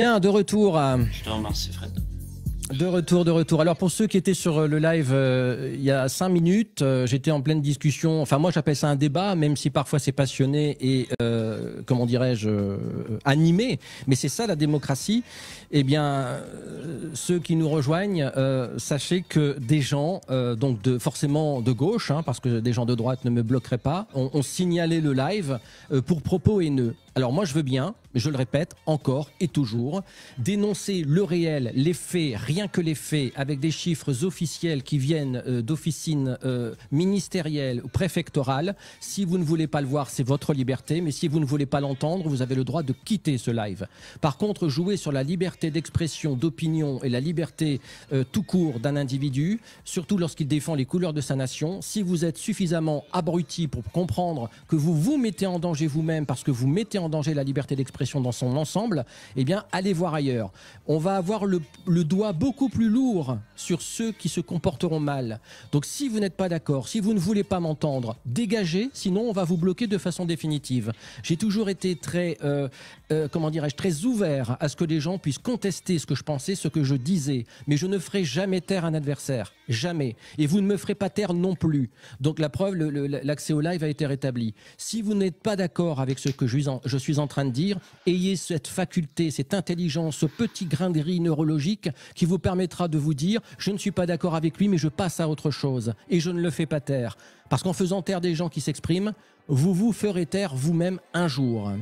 Bien, de retour. Je te remercie, Fred. De retour. Alors pour ceux qui étaient sur le live il y a 5 minutes, j'étais en pleine discussion. Enfin moi j'appelle ça un débat, même si parfois c'est passionné et comment dirais-je animé. Mais c'est ça la démocratie. Eh bien ceux qui nous rejoignent, sachez que des gens donc forcément de gauche, parce que des gens de droite ne me bloqueraient pas, ont signalé le live pour propos haineux. Alors moi je veux bien, mais je le répète encore et toujours, dénoncer le réel, les faits, rien que les faits, avec des chiffres officiels qui viennent d'officines ministérielles ou préfectorales. Si vous ne voulez pas le voir, c'est votre liberté, mais si vous ne voulez pas l'entendre, vous avez le droit de quitter ce live. Par contre, jouer sur la liberté d'expression, d'opinion et la liberté tout court d'un individu, surtout lorsqu'il défend les couleurs de sa nation, si vous êtes suffisamment abruti pour comprendre que vous vous mettez en danger vous-même parce que vous mettez en danger la liberté d'expression dans son ensemble, eh bien, allez voir ailleurs. On va avoir le doigt beaucoup plus lourd sur ceux qui se comporteront mal. Donc, si vous n'êtes pas d'accord, si vous ne voulez pas m'entendre, dégagez, sinon on va vous bloquer de façon définitive. J'ai toujours été très, comment dirais-je, très ouvert à ce que les gens puissent contester ce que je pensais, ce que je disais. Mais je ne ferai jamais taire un adversaire. Jamais. Et vous ne me ferez pas taire non plus. Donc, la preuve, l'accès au live a été rétabli. Si vous n'êtes pas d'accord avec ce que je suis en train de dire, ayez cette faculté, cette intelligence, ce petit grain de riz neurologique qui vous permettra de vous dire « je ne suis pas d'accord avec lui, mais je passe à autre chose » et je ne le fais pas taire. Parce qu'en faisant taire des gens qui s'expriment, vous vous ferez taire vous-même un jour.